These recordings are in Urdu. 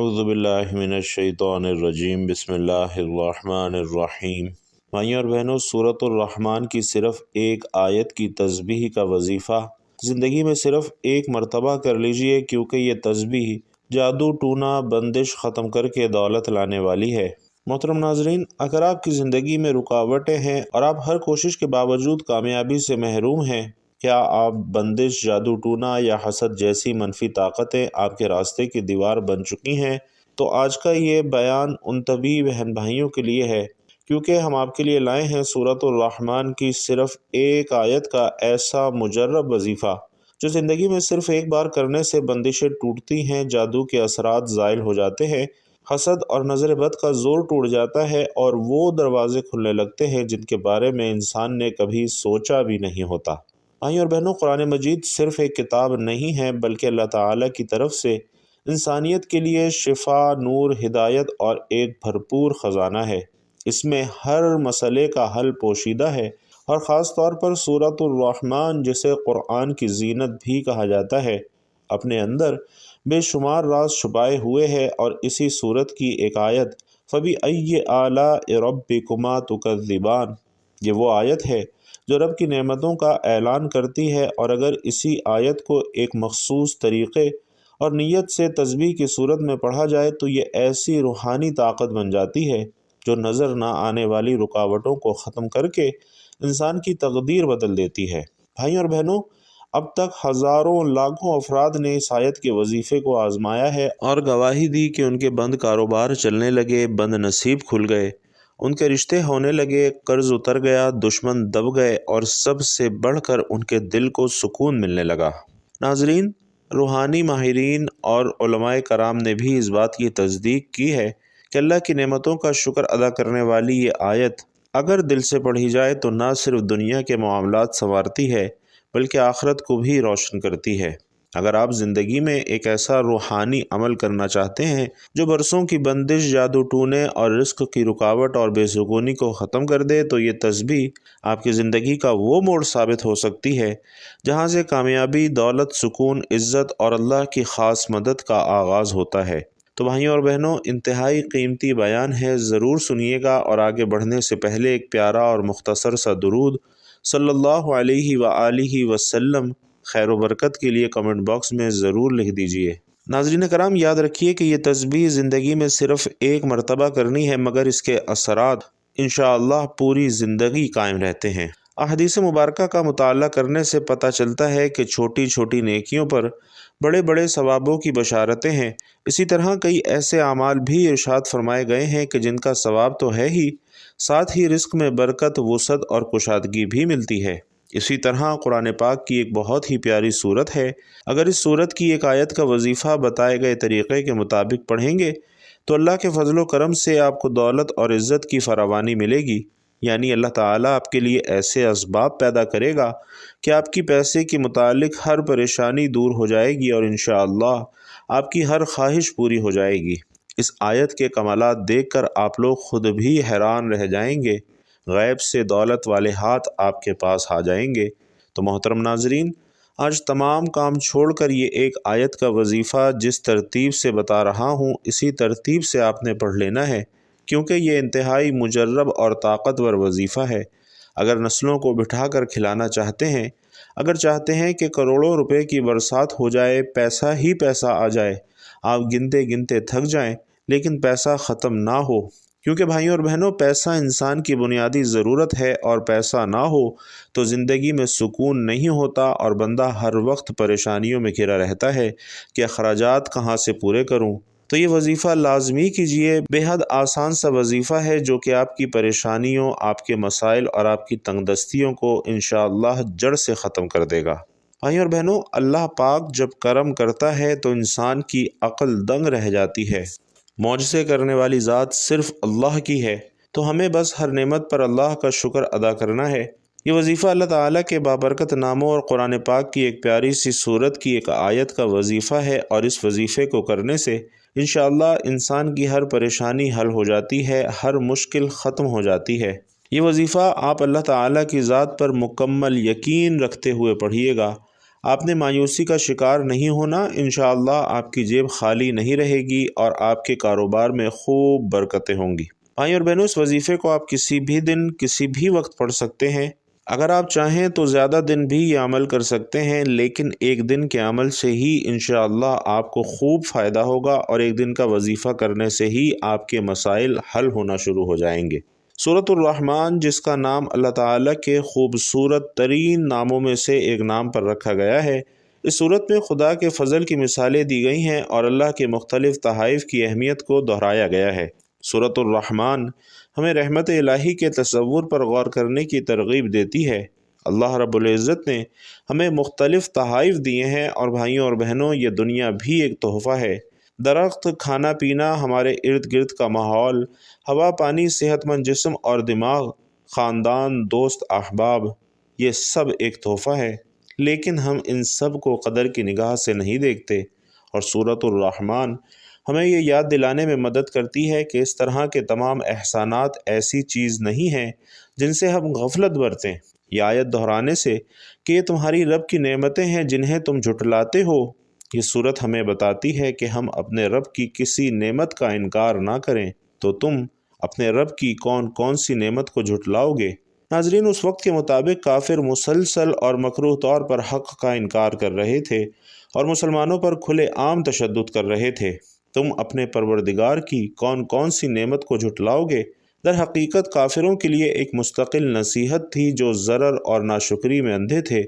اعوذ باللہ من الشیطان الرجیم بسم اللہ الرحمن الرحیم۔ بھائیوں اور بہنوں، سورۃ الرحمن کی صرف ایک آیت کی تسبیح کا وظیفہ زندگی میں صرف ایک مرتبہ کر لیجئے، کیونکہ یہ تسبیح جادو ٹونا بندش ختم کر کے دولت لانے والی ہے۔ محترم ناظرین، اگر آپ کی زندگی میں رکاوٹیں ہیں اور آپ ہر کوشش کے باوجود کامیابی سے محروم ہیں، کیا آپ بندش، جادو ٹونا یا حسد جیسی منفی طاقتیں آپ کے راستے کی دیوار بن چکی ہیں، تو آج کا یہ بیان ان طبی بہن بھائیوں کے لیے ہے، کیونکہ ہم آپ کے لیے لائے ہیں سورۃ الرحمن کی صرف ایک آیت کا ایسا مجرب وظیفہ جو زندگی میں صرف ایک بار کرنے سے بندشیں ٹوٹتی ہیں، جادو کے اثرات زائل ہو جاتے ہیں، حسد اور نظر بد کا زور ٹوٹ جاتا ہے اور وہ دروازے کھلنے لگتے ہیں جن کے بارے میں انسان نے کبھی سوچا بھی نہیں ہوتا۔ بھائیوں اور بہنوں، قرآن مجید صرف ایک کتاب نہیں ہے، بلکہ اللہ تعالیٰ کی طرف سے انسانیت کے لیے شفا، نور، ہدایت اور ایک بھرپور خزانہ ہے۔ اس میں ہر مسئلے کا حل پوشیدہ ہے، اور خاص طور پر سورۃ الرحمن، جسے قرآن کی زینت بھی کہا جاتا ہے، اپنے اندر بے شمار راز چھپائے ہوئے ہے۔ اور اسی سورت کی ایک آیت فَبِأَيِّ آلَاءِ رَبِّكُمَا تُكَذِّبَانِ، یہ وہ آیت ہے جو رب کی نعمتوں کا اعلان کرتی ہے، اور اگر اسی آیت کو ایک مخصوص طریقے اور نیت سے تسبیح کی صورت میں پڑھا جائے تو یہ ایسی روحانی طاقت بن جاتی ہے جو نظر نہ آنے والی رکاوٹوں کو ختم کر کے انسان کی تقدیر بدل دیتی ہے۔ بھائیوں اور بہنوں، اب تک ہزاروں لاکھوں افراد نے اس آیت کے وظیفے کو آزمایا ہے اور گواہی دی کہ ان کے بند کاروبار چلنے لگے، بند نصیب کھل گئے، ان کے رشتے ہونے لگے، قرض اتر گیا، دشمن دب گئے، اور سب سے بڑھ کر ان کے دل کو سکون ملنے لگا۔ ناظرین، روحانی ماہرین اور علماء کرام نے بھی اس بات کی تصدیق کی ہے کہ اللہ کی نعمتوں کا شکر ادا کرنے والی یہ آیت اگر دل سے پڑھی جائے تو نہ صرف دنیا کے معاملات سنوارتی ہے بلکہ آخرت کو بھی روشن کرتی ہے۔ اگر آپ زندگی میں ایک ایسا روحانی عمل کرنا چاہتے ہیں جو برسوں کی بندش، جادو ٹونے اور رزق کی رکاوٹ اور بے سکونی کو ختم کر دے، تو یہ تسبیح آپ کی زندگی کا وہ موڑ ثابت ہو سکتی ہے جہاں سے کامیابی، دولت، سکون، عزت اور اللہ کی خاص مدد کا آغاز ہوتا ہے۔ تو بھائیوں اور بہنوں، انتہائی قیمتی بیان ہے، ضرور سنیے گا، اور آگے بڑھنے سے پہلے ایک پیارا اور مختصر سا درود صلی اللہ علیہ وآلہ وسلم خیر و برکت کے لیے کمنٹ باکس میں ضرور لکھ دیجئے۔ ناظرین کرام، یاد رکھیے کہ یہ تسبیح زندگی میں صرف ایک مرتبہ کرنی ہے، مگر اس کے اثرات انشاءاللہ پوری زندگی قائم رہتے ہیں۔ احادیث مبارکہ کا مطالعہ کرنے سے پتہ چلتا ہے کہ چھوٹی چھوٹی نیکیوں پر بڑے بڑے ثوابوں کی بشارتیں ہیں۔ اسی طرح کئی ایسے اعمال بھی ارشاد فرمائے گئے ہیں کہ جن کا ثواب تو ہے ہی، ساتھ ہی رزق میں برکت، وسعت اور کشادگی بھی ملتی ہے۔ اسی طرح قرآن پاک کی ایک بہت ہی پیاری صورت ہے، اگر اس صورت کی ایک آیت کا وظیفہ بتائے گئے طریقے کے مطابق پڑھیں گے تو اللہ کے فضل و کرم سے آپ کو دولت اور عزت کی فراوانی ملے گی، یعنی اللہ تعالیٰ آپ کے لیے ایسے اسباب پیدا کرے گا کہ آپ کی پیسے کے متعلق ہر پریشانی دور ہو جائے گی اور انشاءاللہ آپ کی ہر خواہش پوری ہو جائے گی۔ اس آیت کے کمالات دیکھ کر آپ لوگ خود بھی حیران رہ جائیں گے، غیب سے دولت والے ہاتھ آپ کے پاس آ جائیں گے۔ تو محترم ناظرین، آج تمام کام چھوڑ کر یہ ایک آیت کا وظیفہ جس ترتیب سے بتا رہا ہوں، اسی ترتیب سے آپ نے پڑھ لینا ہے، کیونکہ یہ انتہائی مجرب اور طاقتور وظیفہ ہے۔ اگر نسلوں کو بٹھا کر کھلانا چاہتے ہیں، اگر چاہتے ہیں کہ کروڑوں روپے کی برسات ہو جائے، پیسہ ہی پیسہ آ جائے، آپ گنتے گنتے تھک جائیں لیکن پیسہ ختم نہ ہو، کیونکہ بھائیوں اور بہنوں، پیسہ انسان کی بنیادی ضرورت ہے، اور پیسہ نہ ہو تو زندگی میں سکون نہیں ہوتا اور بندہ ہر وقت پریشانیوں میں گھرا رہتا ہے کہ اخراجات کہاں سے پورے کروں۔ تو یہ وظیفہ لازمی کیجئے، بے حد آسان سا وظیفہ ہے جو کہ آپ کی پریشانیوں، آپ کے مسائل اور آپ کی تنگ دستیوں کو انشاءاللہ جڑ سے ختم کر دے گا۔ بھائیوں اور بہنوں، اللہ پاک جب کرم کرتا ہے تو انسان کی عقل دنگ رہ جاتی ہے۔ معجزے کرنے والی ذات صرف اللہ کی ہے، تو ہمیں بس ہر نعمت پر اللہ کا شکر ادا کرنا ہے۔ یہ وظیفہ اللہ تعالیٰ کے بابرکت ناموں اور قرآن پاک کی ایک پیاری سی سورت کی ایک آیت کا وظیفہ ہے، اور اس وظیفے کو کرنے سے انشاءاللہ انسان کی ہر پریشانی حل ہو جاتی ہے، ہر مشکل ختم ہو جاتی ہے۔ یہ وظیفہ آپ اللہ تعالیٰ کی ذات پر مکمل یقین رکھتے ہوئے پڑھیے گا۔ آپ نے مایوسی کا شکار نہیں ہونا، انشاءاللہ آپ کی جیب خالی نہیں رہے گی اور آپ کے کاروبار میں خوب برکتیں ہوں گی۔ بھائی اور بہنوں، اس وظیفے کو آپ کسی بھی دن کسی بھی وقت پڑھ سکتے ہیں۔ اگر آپ چاہیں تو زیادہ دن بھی یہ عمل کر سکتے ہیں، لیکن ایک دن کے عمل سے ہی انشاءاللہ آپ کو خوب فائدہ ہوگا اور ایک دن کا وظیفہ کرنے سے ہی آپ کے مسائل حل ہونا شروع ہو جائیں گے۔ سورۃ الرحمن، جس کا نام اللہ تعالیٰ کے خوبصورت ترین ناموں میں سے ایک نام پر رکھا گیا ہے، اس صورت میں خدا کے فضل کی مثالیں دی گئی ہیں اور اللہ کے مختلف تحائف کی اہمیت کو دہرایا گیا ہے۔ سورۃ الرحمن ہمیں رحمت الہی کے تصور پر غور کرنے کی ترغیب دیتی ہے۔ اللہ رب العزت نے ہمیں مختلف تحائف دیے ہیں اور بھائیوں اور بہنوں، یہ دنیا بھی ایک تحفہ ہے۔ درخت، کھانا پینا، ہمارے ارد گرد کا ماحول، ہوا، پانی، صحت مند جسم اور دماغ، خاندان، دوست، احباب، یہ سب ایک تحفہ ہے، لیکن ہم ان سب کو قدر کی نگاہ سے نہیں دیکھتے، اور سورۃ الرحمن ہمیں یہ یاد دلانے میں مدد کرتی ہے کہ اس طرح کے تمام احسانات ایسی چیز نہیں ہیں جن سے ہم غفلت برتیں۔ یہ آیت دہرانے سے کہ یہ تمہاری رب کی نعمتیں ہیں جنہیں تم جھٹلاتے ہو، یہ صورت ہمیں بتاتی ہے کہ ہم اپنے رب کی کسی نعمت کا انکار نہ کریں، تو تم اپنے رب کی کون کون سی نعمت کو جھٹلاؤ گے؟ ناظرین، اس وقت کے مطابق کافر مسلسل اور مکروہ طور پر حق کا انکار کر رہے تھے اور مسلمانوں پر کھلے عام تشدد کر رہے تھے۔ تم اپنے پروردگار کی کون کون سی نعمت کو جھٹلاؤ گے؟ در حقیقت کافروں کے لیے ایک مستقل نصیحت تھی جو ضرر اور ناشکری میں اندھے تھے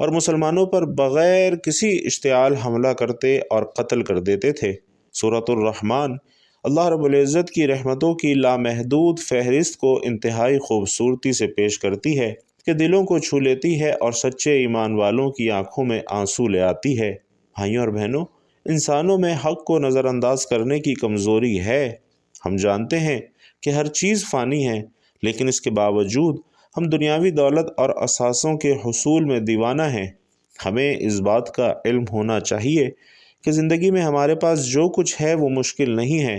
اور مسلمانوں پر بغیر کسی اشتعال حملہ کرتے اور قتل کر دیتے تھے۔ سورۃ الرحمن اللہ رب العزت کی رحمتوں کی لامحدود فہرست کو انتہائی خوبصورتی سے پیش کرتی ہے کہ دلوں کو چھو لیتی ہے اور سچے ایمان والوں کی آنکھوں میں آنسو لے آتی ہے۔ بھائیوں اور بہنوں، انسانوں میں حق کو نظر انداز کرنے کی کمزوری ہے۔ ہم جانتے ہیں کہ ہر چیز فانی ہے، لیکن اس کے باوجود ہم دنیاوی دولت اور اثاثوں کے حصول میں دیوانہ ہیں۔ ہمیں اس بات کا علم ہونا چاہیے کہ زندگی میں ہمارے پاس جو کچھ ہے وہ مشکل نہیں ہے۔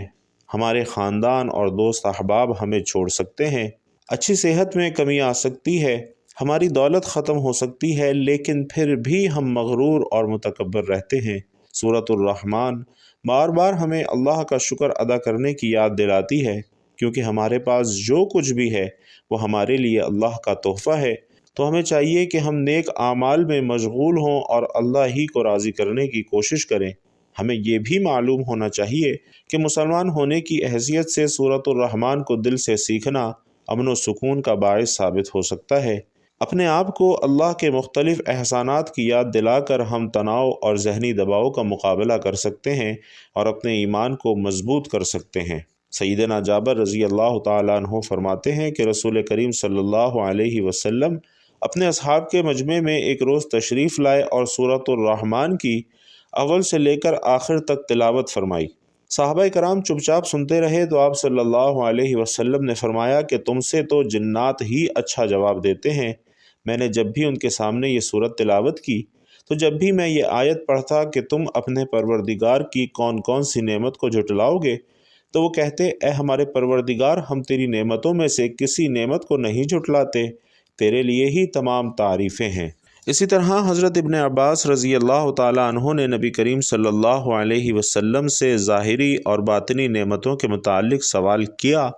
ہمارے خاندان اور دوست احباب ہمیں چھوڑ سکتے ہیں، اچھی صحت میں کمی آ سکتی ہے، ہماری دولت ختم ہو سکتی ہے، لیکن پھر بھی ہم مغرور اور متکبر رہتے ہیں۔ سورۃ الرحمن بار بار ہمیں اللہ کا شکر ادا کرنے کی یاد دلاتی ہے، کیونکہ ہمارے پاس جو کچھ بھی ہے وہ ہمارے لیے اللہ کا تحفہ ہے۔ تو ہمیں چاہیے کہ ہم نیک اعمال میں مشغول ہوں اور اللہ ہی کو راضی کرنے کی کوشش کریں۔ ہمیں یہ بھی معلوم ہونا چاہیے کہ مسلمان ہونے کی حیثیت سے سورۃ الرحمن کو دل سے سیکھنا امن و سکون کا باعث ثابت ہو سکتا ہے۔ اپنے آپ کو اللہ کے مختلف احسانات کی یاد دلا کر ہم تناؤ اور ذہنی دباؤ کا مقابلہ کر سکتے ہیں اور اپنے ایمان کو مضبوط کر سکتے ہیں۔ سیدنا جابر رضی اللہ تعالیٰ عنہ فرماتے ہیں کہ رسول کریم صلی اللہ علیہ وسلم اپنے اصحاب کے مجمع میں ایک روز تشریف لائے اور سورۃ الرحمن کی اول سے لے کر آخر تک تلاوت فرمائی۔ صحابہ کرام چپ چاپ سنتے رہے تو آپ صلی اللہ علیہ وسلم نے فرمایا کہ تم سے تو جنات ہی اچھا جواب دیتے ہیں۔ میں نے جب بھی ان کے سامنے یہ سورت تلاوت کی تو جب بھی میں یہ آیت پڑھتا کہ تم اپنے پروردگار کی کون کون سی نعمت کو جھٹلاؤ گے، تو وہ کہتے، اے ہمارے پروردگار، ہم تیری نعمتوں میں سے کسی نعمت کو نہیں جھٹلاتے، تیرے لیے ہی تمام تعریفیں ہیں۔ اسی طرح حضرت ابن عباس رضی اللہ تعالیٰ عنہ نے نبی کریم صلی اللہ علیہ وسلم سے ظاہری اور باطنی نعمتوں کے متعلق سوال کیا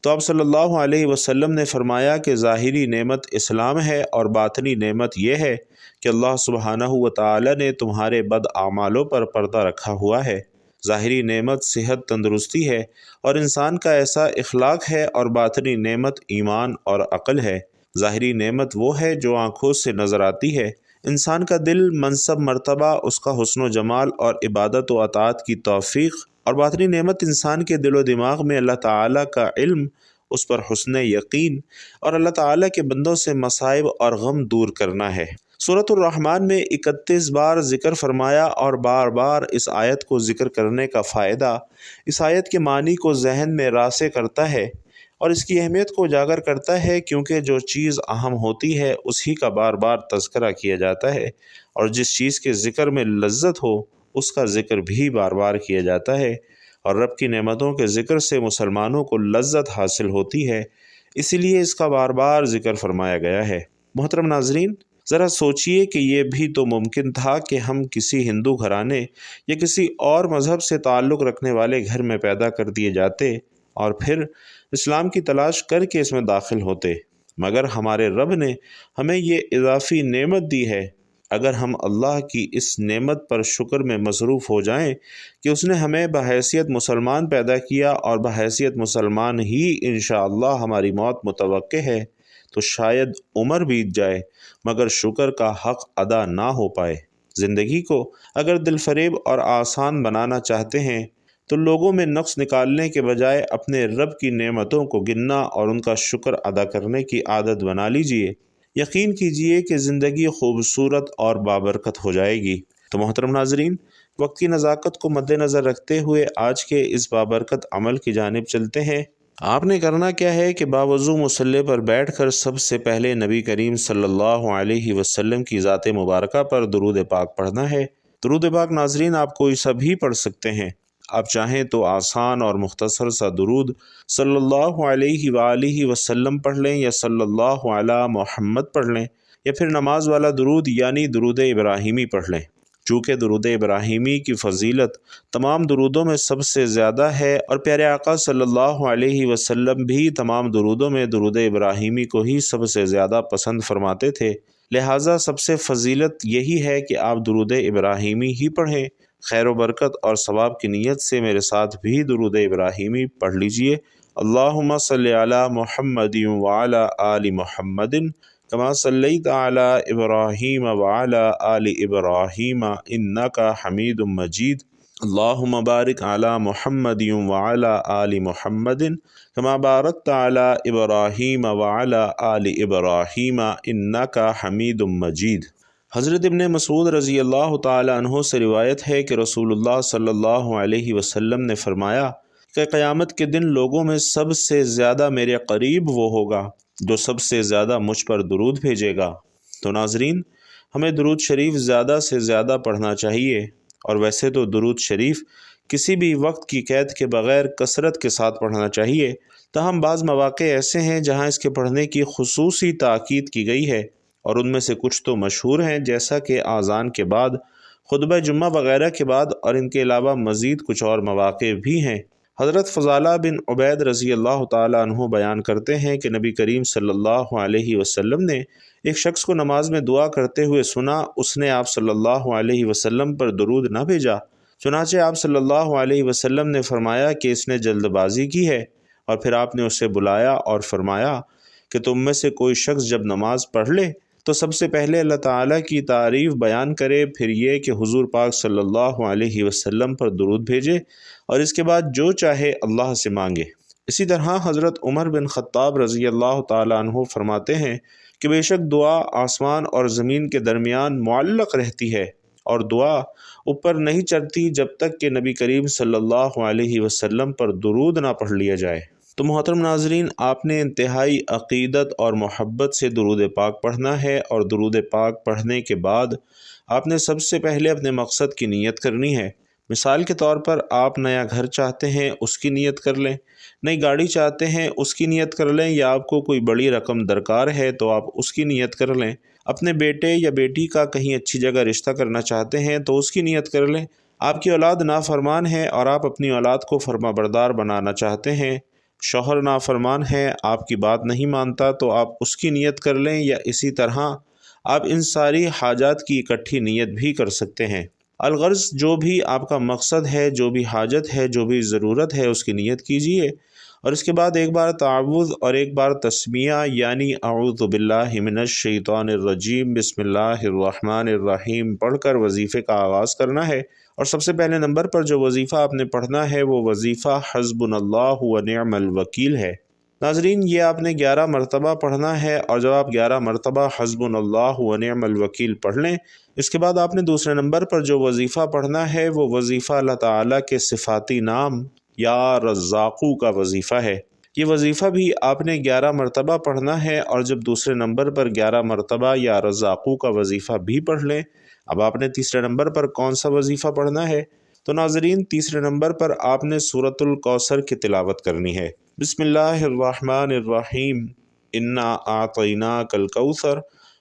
تو آپ صلی اللہ علیہ وسلم نے فرمایا کہ ظاہری نعمت اسلام ہے اور باطنی نعمت یہ ہے کہ اللہ سبحانہ و تعالیٰ نے تمہارے بد اعمالوں پر پردہ رکھا ہوا ہے۔ ظاہری نعمت صحت، تندرستی ہے اور انسان کا ایسا اخلاق ہے، اور باطنی نعمت ایمان اور عقل ہے۔ ظاہری نعمت وہ ہے جو آنکھوں سے نظر آتی ہے، انسان کا دل، منصب، مرتبہ، اس کا حسن و جمال اور عبادت و اطاعت کی توفیق، اور باطنی نعمت انسان کے دل و دماغ میں اللہ تعالیٰ کا علم، اس پر حسن یقین اور اللہ تعالیٰ کے بندوں سے مصائب اور غم دور کرنا ہے۔ سورۃ الرحمن میں 31 بار ذکر فرمایا اور بار بار اس آیت کو ذکر کرنے کا فائدہ اس آیت کے معنی کو ذہن میں راسخ کرتا ہے اور اس کی اہمیت کو اجاگر کرتا ہے، کیونکہ جو چیز اہم ہوتی ہے اسی کا بار بار تذکرہ کیا جاتا ہے، اور جس چیز کے ذکر میں لذت ہو اس کا ذکر بھی بار بار کیا جاتا ہے، اور رب کی نعمتوں کے ذکر سے مسلمانوں کو لذت حاصل ہوتی ہے، اسی لیے اس کا بار بار ذکر فرمایا گیا ہے۔ محترم ناظرین، ذرا سوچئے کہ یہ بھی تو ممکن تھا کہ ہم کسی ہندو گھرانے یا کسی اور مذہب سے تعلق رکھنے والے گھر میں پیدا کر دیے جاتے اور پھر اسلام کی تلاش کر کے اس میں داخل ہوتے، مگر ہمارے رب نے ہمیں یہ اضافی نعمت دی ہے۔ اگر ہم اللہ کی اس نعمت پر شکر میں مصروف ہو جائیں کہ اس نے ہمیں بحیثیت مسلمان پیدا کیا اور بحیثیت مسلمان ہی انشاءاللہ ہماری موت متوقع ہے، تو شاید عمر بیت جائے مگر شکر کا حق ادا نہ ہو پائے۔ زندگی کو اگر دل فریب اور آسان بنانا چاہتے ہیں تو لوگوں میں نقص نکالنے کے بجائے اپنے رب کی نعمتوں کو گننا اور ان کا شکر ادا کرنے کی عادت بنا لیجئے۔ یقین کیجئے کہ زندگی خوبصورت اور بابرکت ہو جائے گی۔ تو محترم ناظرین، وقت کی نزاکت کو مد نظر رکھتے ہوئے آج کے اس بابرکت عمل کی جانب چلتے ہیں۔ آپ نے کرنا کیا ہے کہ باوضو مصلی پر بیٹھ کر سب سے پہلے نبی کریم صلی اللہ علیہ وسلم کی ذات مبارکہ پر درود پاک پڑھنا ہے۔ درود پاک ناظرین آپ کوئی سا بھی پڑھ سکتے ہیں۔ آپ چاہیں تو آسان اور مختصر سا درود صلی اللہ علیہ وآلہ وسلم پڑھ لیں یا صلی اللہ علی محمد پڑھ لیں، یا پھر نماز والا درود یعنی درود ابراہیمی پڑھ لیں۔ چونکہ درود ابراہیمی کی فضیلت تمام درودوں میں سب سے زیادہ ہے اور پیارے آقا صلی اللہ علیہ وسلم بھی تمام درودوں میں درود ابراہیمی کو ہی سب سے زیادہ پسند فرماتے تھے، لہٰذا سب سے فضیلت یہی ہے کہ آپ درود ابراہیمی ہی پڑھیں۔ خیر و برکت اور ثواب کی نیت سے میرے ساتھ بھی درود ابراہیمی پڑھ لیجئے۔ اللہم صلی علی محمد وعلی آل محمد کما صلیت علی ابراہیم وعلی آل ابراہیم انک حمید مجید۔ اللہم بارک علی محمد وعلی آل محمد کما بارکت علی ابراہیم وعلی آل ابراہیم انک حمید مجید۔ حضرت ابن مسعود رضی اللہ تعالی عنہ سے روایت ہے کہ رسول اللہ صلی اللہ علیہ وسلم نے فرمایا کہ قیامت کے دن لوگوں میں سب سے زیادہ میرے قریب وہ ہوگا جو سب سے زیادہ مجھ پر درود بھیجے گا۔ تو ناظرین، ہمیں درود شریف زیادہ سے زیادہ پڑھنا چاہیے، اور ویسے تو درود شریف کسی بھی وقت کی قید کے بغیر کثرت کے ساتھ پڑھنا چاہیے، تاہم بعض مواقع ایسے ہیں جہاں اس کے پڑھنے کی خصوصی تاکید کی گئی ہے، اور ان میں سے کچھ تو مشہور ہیں جیسا کہ اذان کے بعد، خطبہ جمعہ وغیرہ کے بعد، اور ان کے علاوہ مزید کچھ اور مواقع بھی ہیں۔ حضرت فضالہ بن عبید رضی اللہ تعالی عنہ بیان کرتے ہیں کہ نبی کریم صلی اللہ علیہ وسلم نے ایک شخص کو نماز میں دعا کرتے ہوئے سنا، اس نے آپ صلی اللہ علیہ وسلم پر درود نہ بھیجا، چنانچہ آپ صلی اللہ علیہ وسلم نے فرمایا کہ اس نے جلد بازی کی ہے، اور پھر آپ نے اسے بلایا اور فرمایا کہ تم میں سے کوئی شخص جب نماز پڑھ لے تو سب سے پہلے اللہ تعالیٰ کی تعریف بیان کرے، پھر یہ کہ حضور پاک صلی اللہ علیہ وسلم پر درود بھیجے، اور اس کے بعد جو چاہے اللہ سے مانگے۔ اسی طرح حضرت عمر بن خطاب رضی اللہ تعالیٰ عنہ فرماتے ہیں کہ بے شک دعا آسمان اور زمین کے درمیان معلق رہتی ہے، اور دعا اوپر نہیں چڑھتی جب تک کہ نبی کریم صلی اللہ علیہ وسلم پر درود نہ پڑھ لیا جائے۔ تو محترم ناظرین، آپ نے انتہائی عقیدت اور محبت سے درود پاک پڑھنا ہے، اور درود پاک پڑھنے کے بعد آپ نے سب سے پہلے اپنے مقصد کی نیت کرنی ہے۔ مثال کے طور پر آپ نیا گھر چاہتے ہیں، اس کی نیت کر لیں، نئی گاڑی چاہتے ہیں اس کی نیت کر لیں، یا آپ کو کوئی بڑی رقم درکار ہے تو آپ اس کی نیت کر لیں، اپنے بیٹے یا بیٹی کا کہیں اچھی جگہ رشتہ کرنا چاہتے ہیں تو اس کی نیت کر لیں، آپ کی اولاد نافرمان ہے اور آپ اپنی اولاد کو فرما بردار بنانا چاہتے ہیں، شوہر نافرمان ہے، آپ کی بات نہیں مانتا تو آپ اس کی نیت کر لیں، یا اسی طرح آپ ان ساری حاجات کی اکٹھی نیت بھی کر سکتے ہیں۔ الغرض جو بھی آپ کا مقصد ہے، جو بھی حاجت ہے، جو بھی ضرورت ہے، اس کی نیت کیجئے، اور اس کے بعد ایک بار تعوذ اور ایک بار تسمیہ یعنی اعوذ باللہ من الشیطان الرجیم بسم اللہ الرحمن الرحیم پڑھ کر وظیفے کا آغاز کرنا ہے۔ اور سب سے پہلے نمبر پر جو وظیفہ آپ نے پڑھنا ہے وہ وظیفہ حسبنا اللہ و نعم الوکیل ہے۔ ناظرین، یہ آپ نے 11 مرتبہ پڑھنا ہے، اور جب آپ 11 مرتبہ حسبنا اللہ و نعم الوکیل پڑھ لیں، اس کے بعد آپ نے دوسرے نمبر پر جو وظیفہ پڑھنا ہے وہ وظیفہ اللہ تعالیٰ کے صفاتی نام یا رزاقو کا وظیفہ ہے۔ یہ وظیفہ بھی آپ نے 11 مرتبہ پڑھنا ہے، اور جب دوسرے نمبر پر 11 مرتبہ یا رزاقو کا وظیفہ بھی پڑھ لیں، اب آپ نے تیسرے نمبر پر کون سا وظیفہ پڑھنا ہے؟ تو ناظرین، تیسرے نمبر پر آپ نے سورۃ الکوثر کی تلاوت کرنی ہے۔ بسم اللہ الرحمن الرحیم انا اعطیناک الکوثر